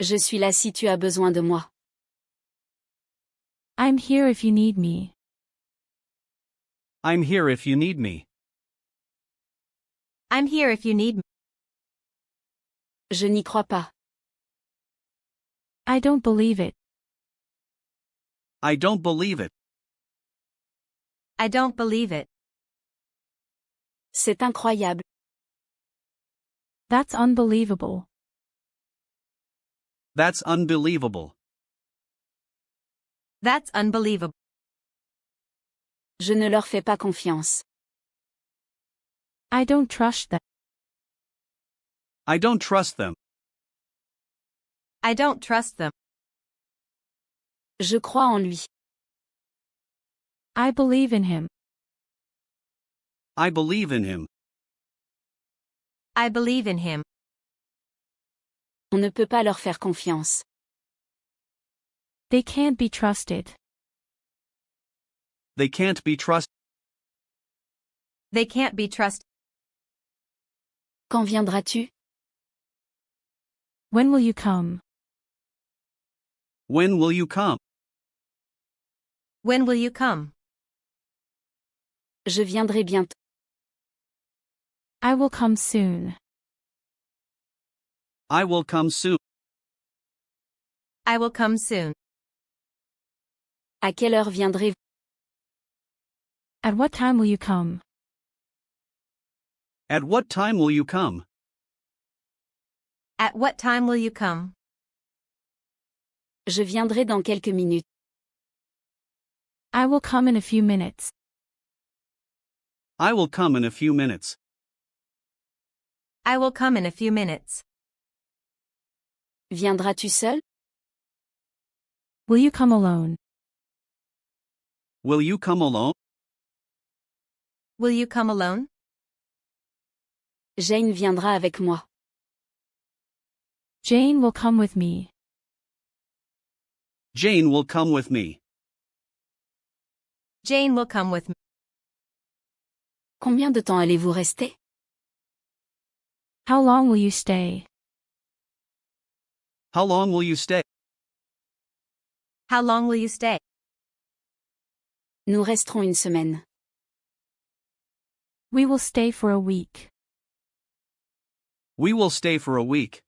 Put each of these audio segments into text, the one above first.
Je suis là si tu as besoin de moi. I'm here if you need me. I'm here if you need me. I'm here if you need me. Je n'y crois pas. I don't believe it. I don't believe it. I don't believe it. C'est incroyable. That's unbelievable. That's unbelievable. That's unbelievable. Je ne leur fais pas confiance. I don't trust them. I don't trust them. I don't trust them. Je crois en lui. I believe in him. I believe in him. I believe in him. On ne peut pas leur faire confiance. They can't be trusted. They can't be trusted. They can't be trusted. Quand viendras-tu? When will you come? When will you come? When will you come? Je viendrai bientôt. I will come soon. I will come soon. I will come soon. À quelle heure viendrez-vous? At what time will you come? At what time will you come? At what time will you come? Je viendrai dans quelques minutes. I will come in a few minutes. I will come in a few minutes. I will come in a few minutes. Viendras-tu seul? Will you come alone? Will you come alone? Will you come alone? Jane viendra avec moi. Jane will come with me. Jane will come with me. Jane will come with me. Combien de temps allez-vous rester? How long will you stay? How long will you stay? How long will you stay? Nous resterons une semaine. We will stay for a week. We will stay for a week.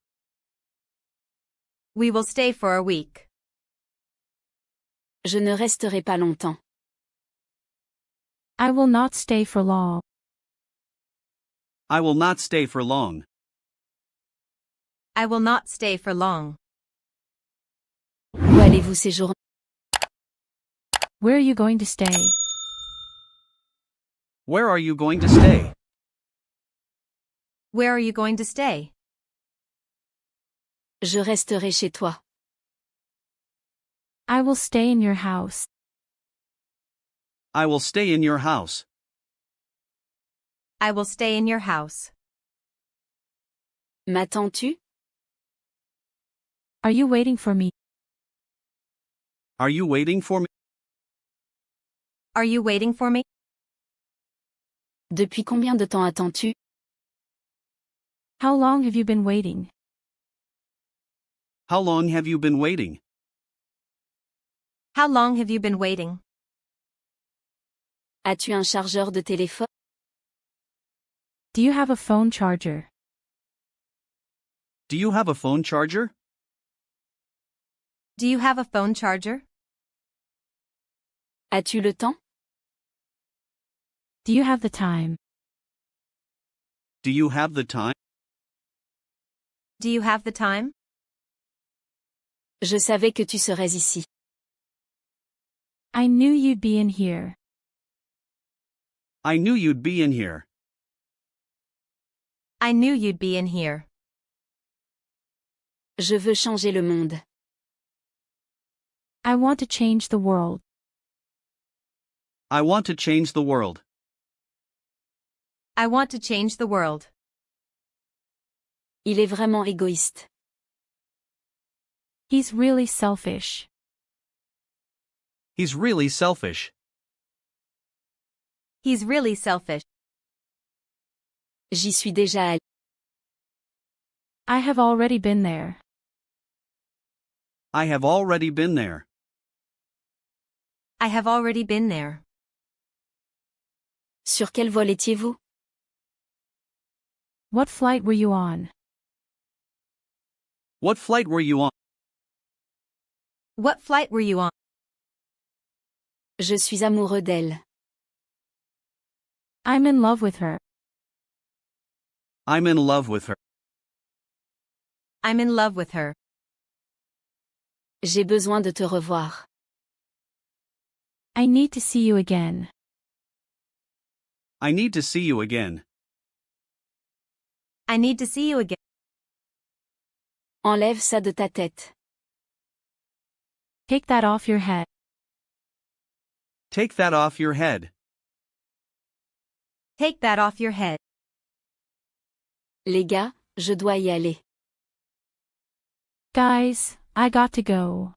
We will stay for a week. Je ne resterai pas longtemps. I will not stay for long. I will not stay for long. I will not stay for long. Où allez-vous séjourner? Where are you going to stay? Where are you going to stay? Where are you going to stay? Je resterai chez toi. I will stay in your house. I will stay in your house. I will stay in your house. M'attends-tu? Are you waiting for me? Are you waiting for me? Are you waiting for me? Depuis combien de temps attends-tu? How long have you been waiting? How long have you been waiting? How long have you been waiting? As-tu un chargeur de téléphone? Do you have a phone charger? Do you have a phone charger? Do you have a phone charger? As-tu le temps? Do you have the time? Do you have the time? Do you have the time? Je savais que tu serais ici. I knew you'd be in here. I knew you'd be in here. I knew you'd be in here. Je veux changer le monde. I want to change the world. I want to change the world. I want to change the world. Il est vraiment égoïste. He's really selfish. He's really selfish. He's really selfish. J'y suis déjà allé. I have already been there. I have already been there. I have already been there. Sur quel vol étiez-vous? What flight were you on? What flight were you on? What flight were you on? Je suis amoureux d'elle. I'm in love with her. I'm in love with her. I'm in love with her. J'ai besoin de te revoir. I need to see you again. I need to see you again. I need to see you again. Enlève ça de ta tête. Take that off your head. Take that off your head. Take that off your head. Les gars, je dois y aller. Guys, I got to go.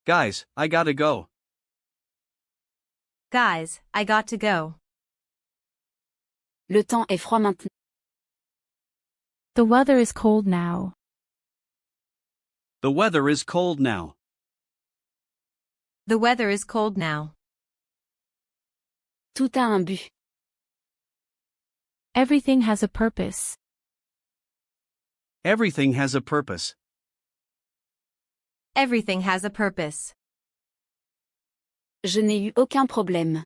Guys, I gotta go. Guys, I got to go. Le temps est froid maintenant. The weather is cold now. The weather is cold now. The weather is cold now. Tout a un but. Everything has a purpose. Everything has a purpose. Everything has a purpose. Je n'ai eu aucun problème.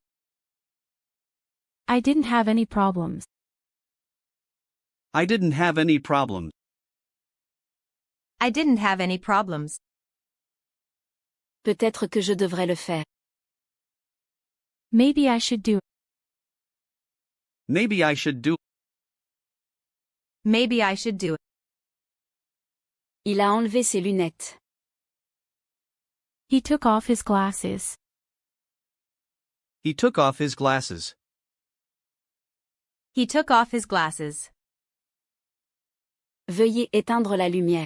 I didn't have any problems. I didn't have any problems. I didn't have any problems. Peut-être que je devrais le faire. Maybe I should do. Maybe I should do. Maybe I should do it. Il a enlevé ses lunettes. He took off his glasses. He took off his glasses. He took off his glasses. Veuillez éteindre la lumière.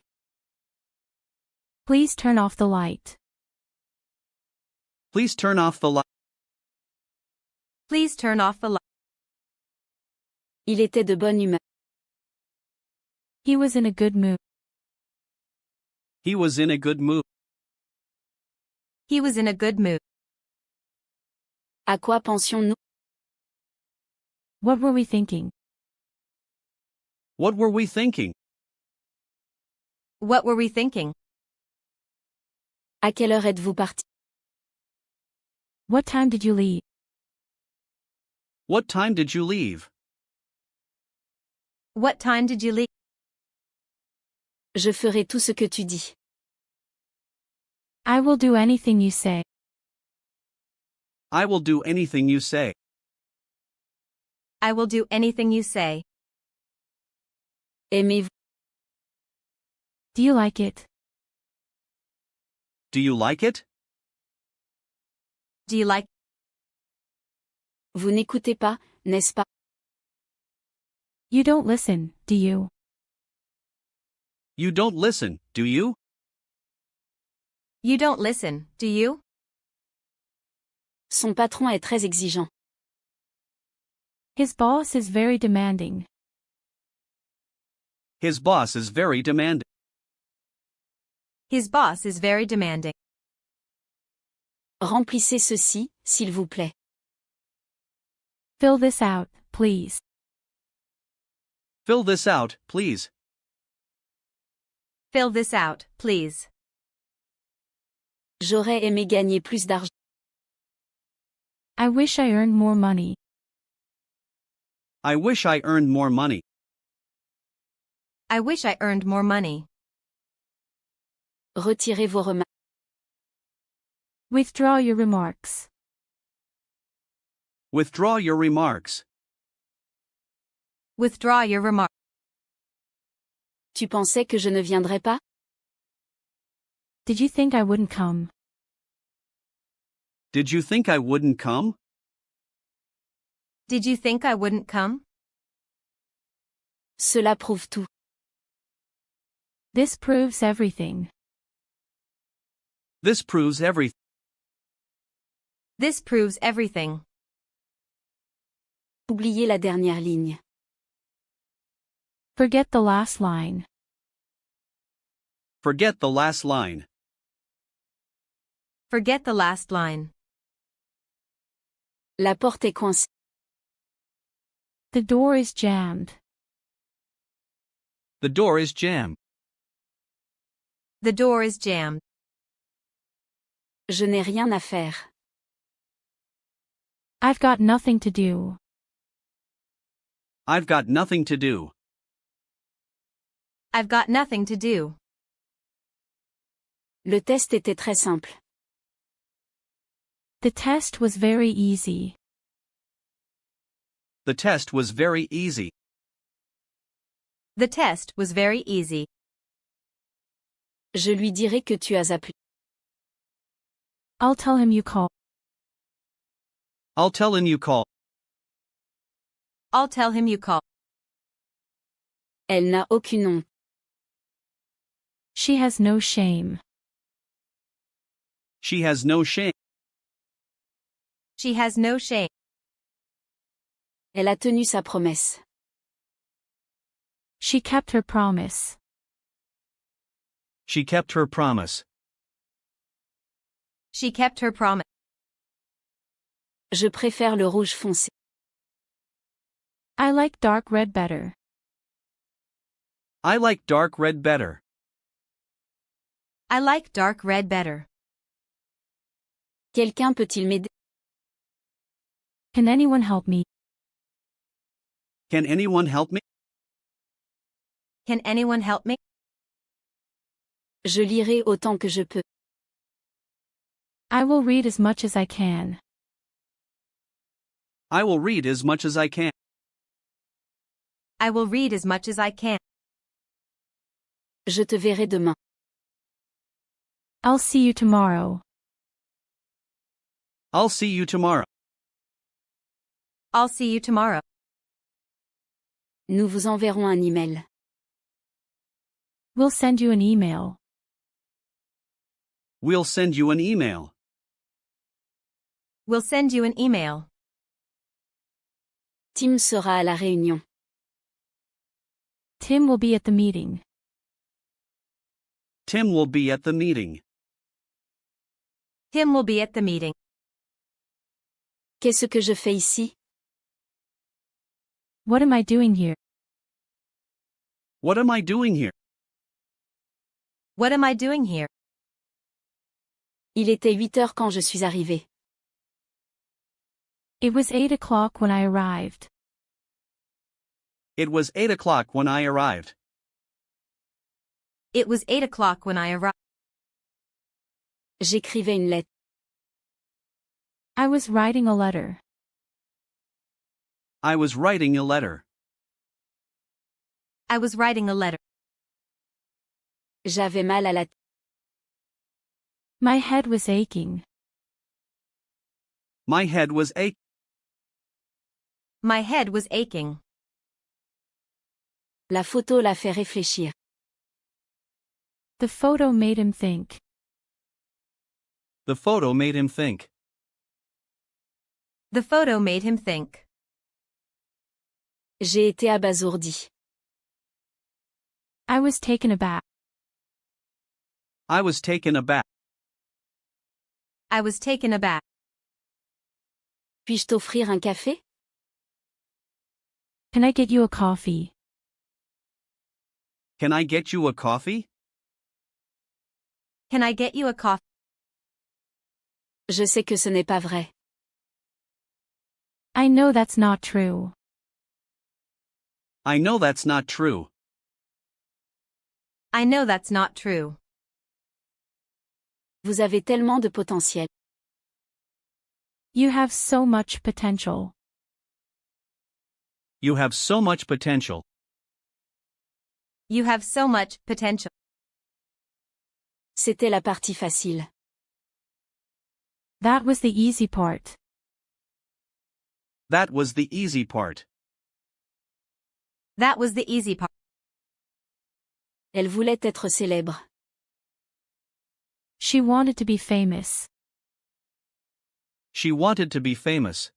Please turn off the light. Please turn off the light. Please turn off the light. Il était de bonne humeur. He was in a good mood. He was in a good mood. He was in a good mood. À quoi pensions-nous? What were we thinking? What were we thinking? What were we thinking? À quelle heure êtes-vous parti? What time did you leave? What time did you leave? What time did you leave? Je ferai tout ce que tu dis. I will do anything you say. I will do anything you say. I will do anything you say. Aimez-vous? Do you like it? Do you like it? Do you like? Vous n'écoutez pas, n'est-ce pas? You don't listen, do you? You don't listen, do you? You don't listen, do you? Son patron est très exigeant. His boss is very demanding. His boss is very demanding. His boss is very demanding. Remplissez ceci, s'il vous plaît. Fill this out, please. Fill this out, please. Fill this out, please. J'aurais aimé gagner plus d'argent. I wish I earned more money. I wish I earned more money. I wish I earned more money. Retirez vos remarques. Withdraw your remarks. Withdraw your remarks. Withdraw your remark. Tu pensais que je ne viendrais pas? Did you think I wouldn't come? Did you think I wouldn't come? Did you think I wouldn't come? Cela prouve tout. This proves everything. This proves everything. This proves everything. Oubliez la dernière ligne. Forget the last line. Forget the last line. Forget the last line. La porte est coincée. The door is jammed. The door is jammed. The door is jammed. Je n'ai rien à faire. I've got nothing to do. I've got nothing to do. I've got nothing to do. Le test était très simple. The test was very easy. The test was very easy. The test was very easy. Je lui dirai que tu as appelé. I'll tell him you call. I'll tell him you call. I'll tell him you call. Elle n'a aucune honte. She has no shame. She has no shame. She has no shame. Elle a tenu sa promesse. She kept her promise. She kept her promise. She kept her promise. Je préfère le rouge foncé. I like dark red better. I like dark red better. I like dark red better. Quelqu'un peut-il m'aider? Can anyone help me? Can anyone help me? Can anyone help me? Je lirai autant que je peux. I will read as much as I can. I will read as much as I can. I will read as much as I can. Je te verrai demain. I'll see you tomorrow. I'll see you tomorrow. I'll see you tomorrow. Nous vous enverrons un email. We'll send you an email. We'll send you an email. We'll send you an email. Tim sera à la réunion. Tim will be at the meeting. Tim will be at the meeting. Tim will be at the meeting. Qu'est-ce que je fais ici? What am I doing here? What am I doing here? What am I doing here? Il était 8 heures quand je suis arrivé. It was 8 o'clock when I arrived. It was 8 o'clock when I arrived. It was 8 o'clock when I arrived. J'écrivais une lettre. I was writing a letter. I was writing a letter. I was writing a letter. J'avais mal à la tête. My head was aching. My head was aching. My head was aching. La photo l'a fait réfléchir. The photo made him think. The photo made him think. The photo made him think. J'ai été abasourdi. I was taken aback. I was taken aback. I was taken aback. Puis-je t'offrir un café? Can I get you a coffee? Can I get you a coffee? Can I get you a coffee? Je sais que ce n'est pas vrai. I know that's not true. I know that's not true. I know that's not true. Vous avez tellement de potentiel. You have so much potential. You have so much potential. You have so much potential. C'était la partie facile. That was the easy part. That was the easy part. That was the easy part. Elle voulait être célèbre. She wanted to be famous. She wanted to be famous.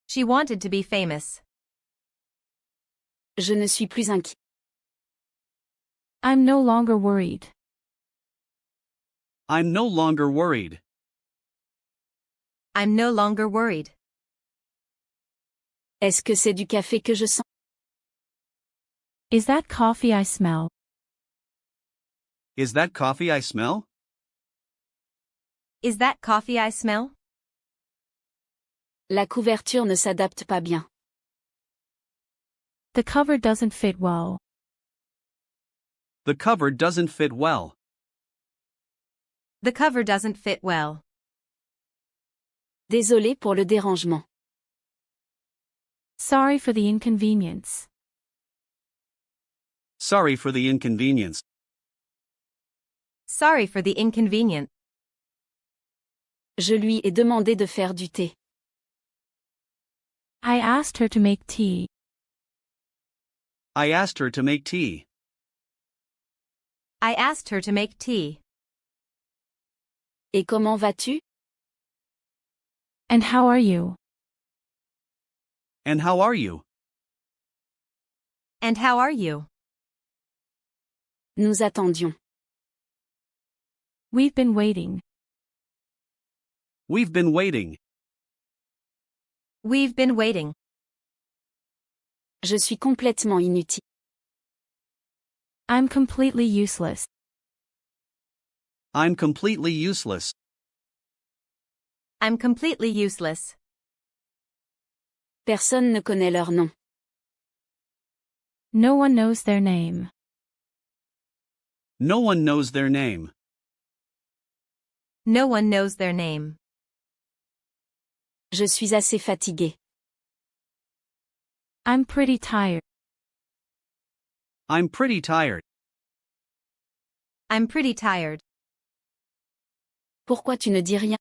She wanted to be famous. Je ne suis plus inquiet. I'm no longer worried. I'm no longer worried. I'm no longer worried. Est-ce que c'est du café que je sens? Is that coffee I smell? Is that coffee I smell? Is that coffee I smell? La couverture ne s'adapte pas bien. The cover doesn't fit well. The cover doesn't fit well. The cover doesn't fit well. Désolé pour le dérangement. Sorry for the inconvenience. Sorry for the inconvenience. Sorry for the inconvenience. Je lui ai demandé de faire du thé. I asked her to make tea. I asked her to make tea. I asked her to make tea. Et comment vas-tu? And how are you? And how are you? And how are you? Nous attendions. We've been waiting. We've been waiting. We've been waiting. Je suis complètement inutile. I'm completely useless. I'm completely useless. I'm completely useless. Personne ne connaît leur nom. No one knows their name. No one knows their name. No one knows their name. Je suis assez fatigué. I'm pretty tired. I'm pretty tired. I'm pretty tired. Pourquoi tu ne dis rien?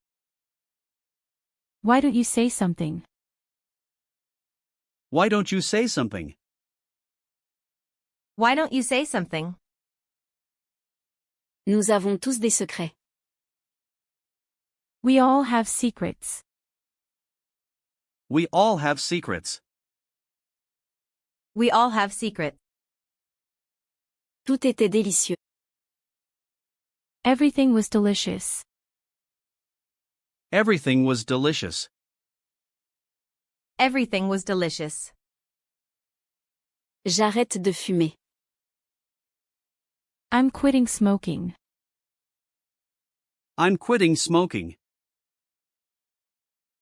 Why don't you say something? Why don't you say something? Why don't you say something? Nous avons tous des secrets. We all have secrets. We all have secrets. We all have secrets. Tout était délicieux. Everything was delicious. Everything was delicious. Everything was delicious. J'arrête de fumer. I'm quitting smoking. I'm quitting smoking.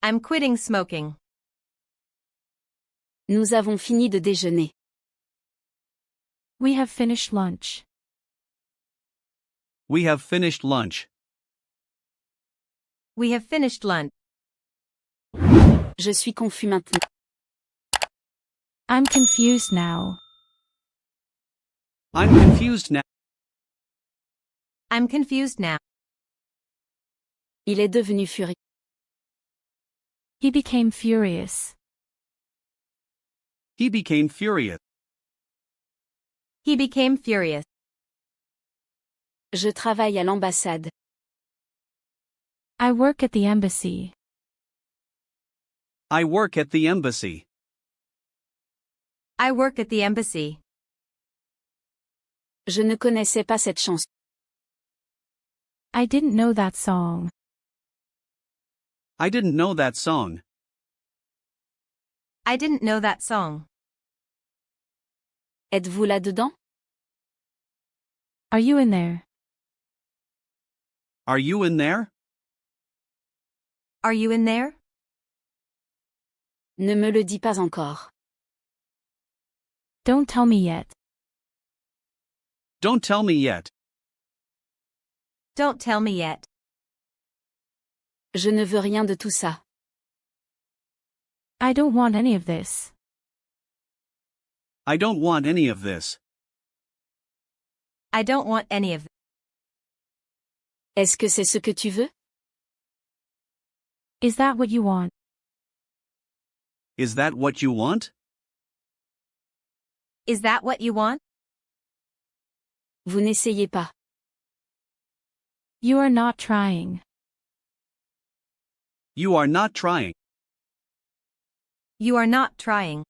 I'm quitting smoking. Nous avons fini de déjeuner. We have finished lunch. We have finished lunch. We have finished lunch. Je suis confus maintenant. I'm confused now. I'm confused now. I'm confused now. Il est devenu furieux. He became furious. He became furious. He became furious. Je travaille à l'ambassade. I work at the embassy. I work at the embassy. I work at the embassy. Je ne connaissais pas cette chanson. I didn't know that song. I didn't know that song. I didn't know that song. Êtes-vous là-dedans? Are you in there? Are you in there? Are you in there? Ne me le dis pas encore. Don't tell me yet. Don't tell me yet. Don't tell me yet. Je ne veux rien de tout ça. I don't want any of this. I don't want any of this. I don't want any of this. Est-ce que c'est ce que tu veux? Is that what you want? Is that what you want? Is that what you want? Vous n'essayez pas. You are not trying. You are not trying. You are not trying.